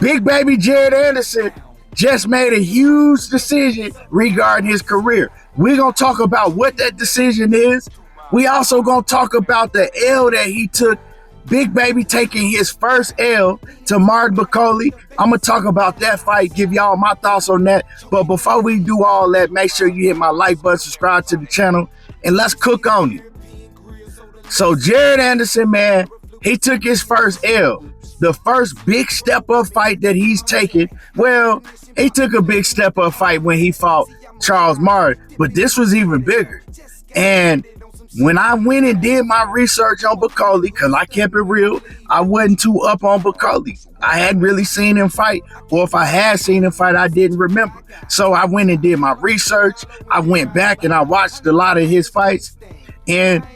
Big baby Jared Anderson just made a huge decision regarding his career. We're going to talk about what that decision is. We also going to talk about the L that he took. Big baby taking his first L to Martin Bakole. I'm going to talk about that fight, give y'all my thoughts on that. But before we do all that, make sure you hit my like button, subscribe to the channel, and let's cook on it. So Jared Anderson, man, he took his first L. The first big step-up fight that he's taken. Well, he took a big step-up fight when he fought Charles Martin, but this was even bigger. And when I went and did my research on Bakole, because I kept it real, I wasn't too up on Bakole. I hadn't really seen him fight, or if I had seen him fight, I didn't remember. So I went and did my research. I went back and I watched a lot of his fights, and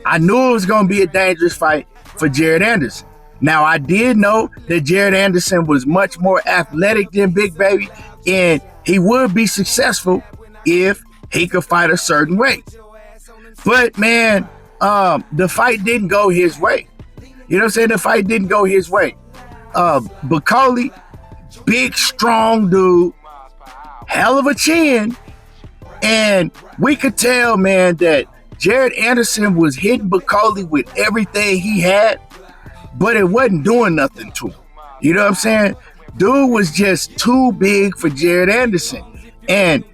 I knew it was going to be a dangerous fight for Jared Anderson. Now, I did know that Jared Anderson was much more athletic than Big Baby, and he would be successful if he could fight a certain way. But, man, the fight didn't go his way. You know what I'm saying? The fight didn't go his way. Bakole, big, strong dude, hell of a chin, and we could tell, man, that Jared Anderson was hitting Bakole with everything he had, but it wasn't doing nothing to him. You know what I'm saying? Dude was just too big for Jared Anderson. And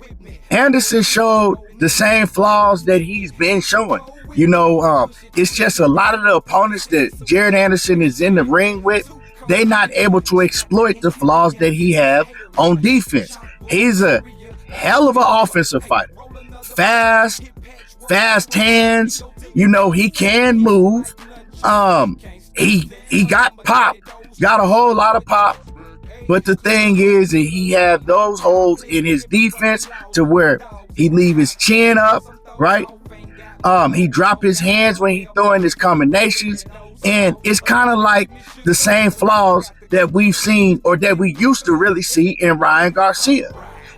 Anderson showed the same flaws that he's been showing. You know, it's just a lot of the opponents that Jared Anderson is in the ring with, they're not able to exploit the flaws that he have on defense. He's a hell of an offensive fighter. Fast hands. You know, he can move. He got pop, got a whole lot of pop. But the thing is that he had those holes in his defense to where he leave his chin up, right? He drop his hands when he throwing his combinations. And it's kind of like the same flaws that we've seen, or that we used to really see in Ryan Garcia.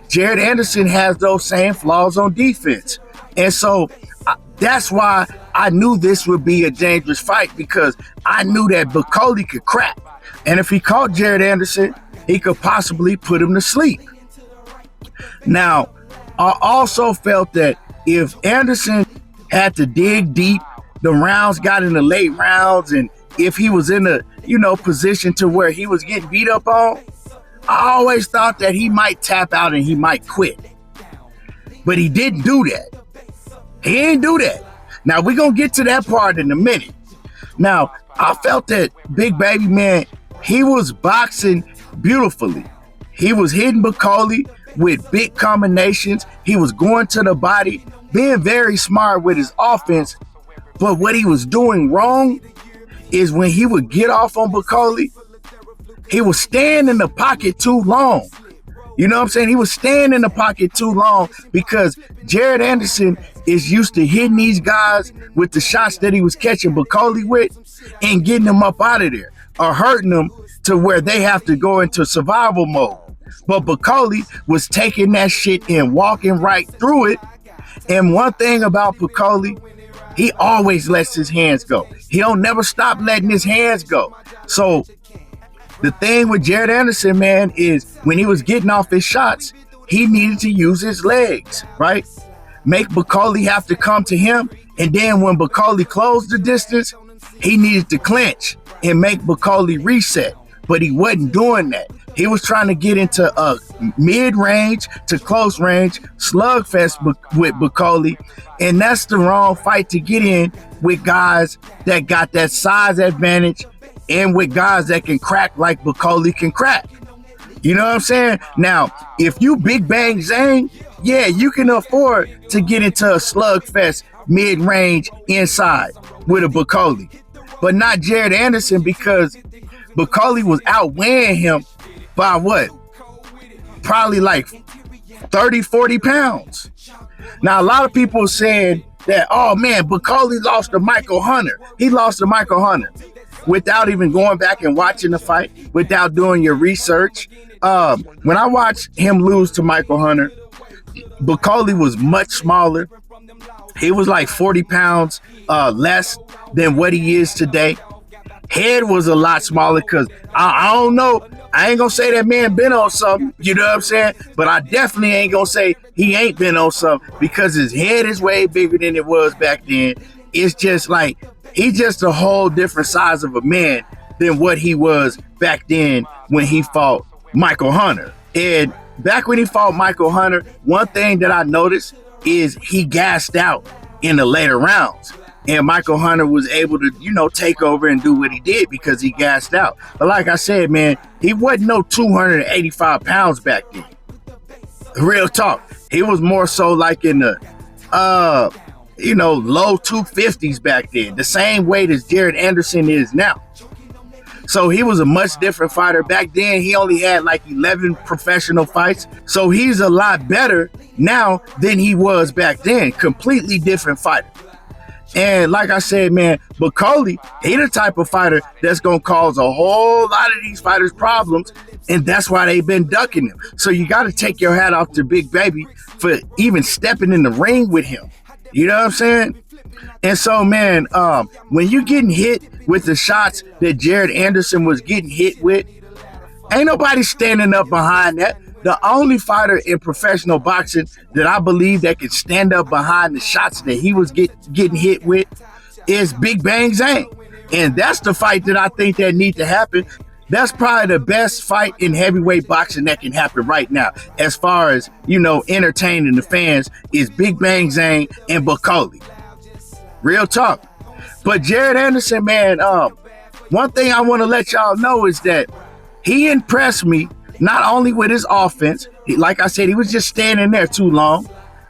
Jared Anderson has those same flaws on defense. And so that's why I knew this would be a dangerous fight, because I knew that Bakole could crack. And if he caught Jared Anderson, he could possibly put him to sleep. Now, I also felt that if Anderson had to dig deep, the rounds got in the late rounds, and if he was in a, position to where he was getting beat up on, I always thought that he might tap out and he might quit. But he didn't do that. He ain't do that. Now, we're going to get to that part in a minute. Now, I felt that Big Baby, man, he was boxing beautifully. He was hitting Bakole with big combinations. He was going to the body, being very smart with his offense. But what he was doing wrong is when he would get off on Bakole, he was staying in the pocket too long. You know what I'm saying? He was staying in the pocket too long, because Jared Anderson is used to hitting these guys with the shots that he was catching Bakole with and getting them up out of there, or hurting them to where they have to go into survival mode. But Bakole was taking that shit and walking right through it. And one thing about Bakole, he always lets his hands go. He don't never stop letting his hands go. So the thing with Jared Anderson, man, is when he was getting off his shots, he needed to use his legs, right? Make Bakole have to come to him. And then when Bakole closed the distance, he needed to clinch and make Bakole reset. But he wasn't doing that. He was trying to get into a mid-range to close range slugfest with Bakole. And that's the wrong fight to get in with guys that got that size advantage, and with guys that can crack like Bakole can crack. You know what I'm saying? Now, if you big bang zang, yeah, you can afford to get into a slugfest mid-range inside with a Bakole. But not Jared Anderson, because Bakole was outweighing him by what? Probably like 30, 40 pounds. Now, a lot of people are saying that, oh man, Bakole lost to Michael Hunter. He lost to Michael Hunter without even going back and watching the fight, without doing your research. When I watched him lose to Michael Hunter, Bakole was much smaller. He was like 40 pounds less than what he is today. Head was a lot smaller because I don't know. I ain't gonna say that man been on something, you know what I'm saying? But I definitely ain't gonna say he ain't been on something because his head is way bigger than it was back then. It's just like he's just a whole different size of a man than what he was back then when he fought Michael Hunter. And back when he fought Michael Hunter, one thing that I noticed is he gassed out in the later rounds. And Michael Hunter was able to, take over and do what he did because he gassed out. But like I said, man, he wasn't no 285 pounds back then. Real talk. He was more so like in the, low 250s back then. The same weight as Jared Anderson is now. So he was a much different fighter. Back then, he only had like 11 professional fights. So he's a lot better now than he was back then. Completely different fighter. And like I said, man, Bakole, he the type of fighter that's going to cause a whole lot of these fighters problems, and that's why they've been ducking him. So you got to take your hat off to Big Baby for even stepping in the ring with him. You know what I'm saying? And so, man, when you getting hit with the shots that Jared Anderson was getting hit with, ain't nobody standing up behind that. The only fighter in professional boxing that I believe that can stand up behind the shots that he was getting hit with is Big Bang Zhang. And that's the fight that I think that need to happen. That's probably the best fight in heavyweight boxing that can happen right now. As far as, entertaining the fans is Big Bang Zhang and Bakole. Real talk. But Jared Anderson, man, one thing I want to let y'all know is that he impressed me not only with his offense, like I said, he was just standing there too long,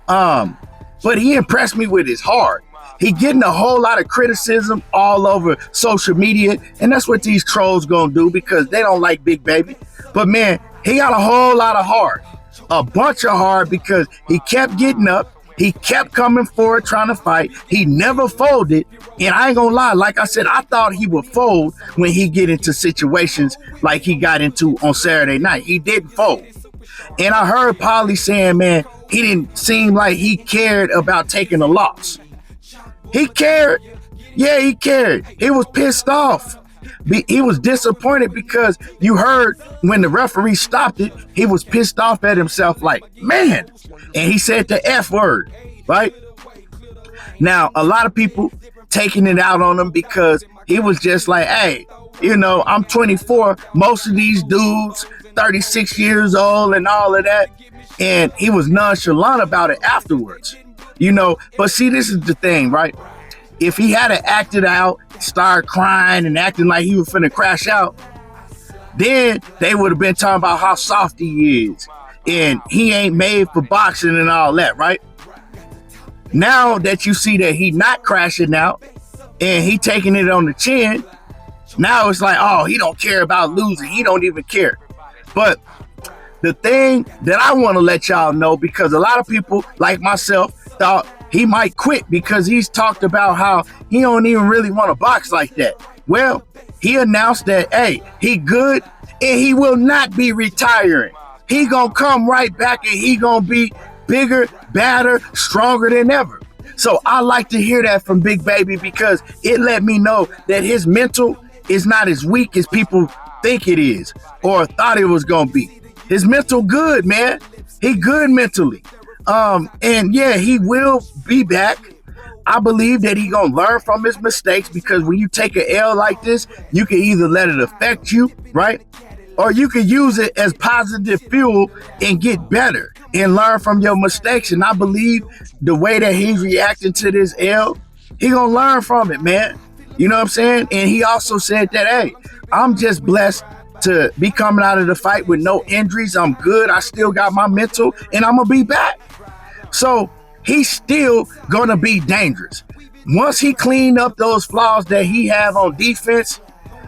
but he impressed me with his heart. He getting a whole lot of criticism all over social media, and that's what these trolls gonna do because they don't like Big Baby. But man, he got a whole lot of heart, a bunch of heart, because he kept getting up. He kept coming forward trying to fight. He never folded. And I ain't gonna lie, like I said, I thought he would fold when he get into situations like he got into on Saturday night. He didn't fold. And I heard Polly saying, man, he didn't seem like he cared about taking a loss. He cared. Yeah, he cared. He was pissed off. He was disappointed because you heard when the referee stopped it, he was pissed off at himself like, man. And he said the F word, right? Now, a lot of people taking it out on him because he was just like, hey, I'm 24. Most of these dudes, 36 years old and all of that. And he was nonchalant about it afterwards, But see, this is the thing, right? If he had acted out, start crying and acting like he was finna crash out, then they would have been talking about how soft he is and he ain't made for boxing and all that, right? Now that you see that he not crashing out and he taking it on the chin, now it's like, oh, he don't care about losing. He don't even care. But the thing that I want to let y'all know, because a lot of people like myself thought he might quit because he's talked about how he don't even really want to box like that. Well, he announced that, hey, he good and he will not be retiring. He gonna come right back and he gonna be bigger, badder, stronger than ever. So I like to hear that from Big Baby because it let me know that his mental is not as weak as people think it is or thought it was gonna be. His mental good, man. He good mentally. And yeah, he will be back. I believe that he gonna learn from his mistakes because when you take an L like this, you can either let it affect you, right? Or you can use it as positive fuel and get better and learn from your mistakes. And I believe the way that he's reacting to this L, he gonna learn from it, man. You know what I'm saying? And he also said that, hey, I'm just blessed to be coming out of the fight with no injuries. I'm good. I still got my mental and I'm gonna be back. So he's still gonna be dangerous. Once he cleaned up those flaws that he have on defense,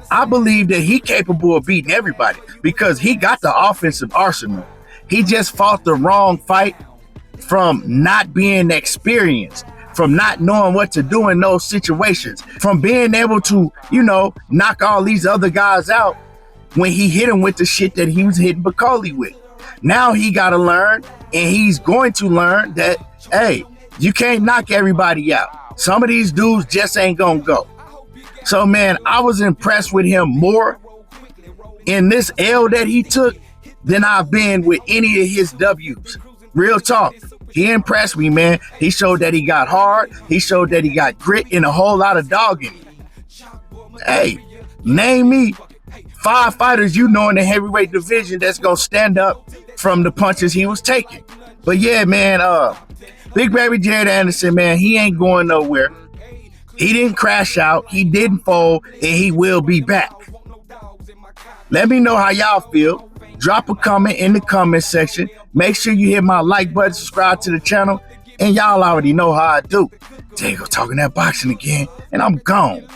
I believe that he's capable of beating everybody because he got the offensive arsenal. He just fought the wrong fight from not being experienced, from not knowing what to do in those situations, from being able to, knock all these other guys out when he hit him with the shit that he was hitting Bakole with. Now he got to learn, and he's going to learn that, hey, you can't knock everybody out. Some of these dudes just ain't going to go. So, man, I was impressed with him more in this L that he took than I've been with any of his W's. Real talk. He impressed me, man. He showed that he got hard. He showed that he got grit and a whole lot of dog in him. Hey, name me 5 fighters you know in the heavyweight division that's going to stand up from the punches he was taking. But yeah, man, Big Baby Jared Anderson, man, he ain't going nowhere. He didn't crash out. He didn't fold, and he will be back. Let me know how y'all feel. Drop a comment in the comment section. Make sure you hit my like button, subscribe to the channel, and y'all already know how I do. There you go, talking that boxing again, and I'm gone.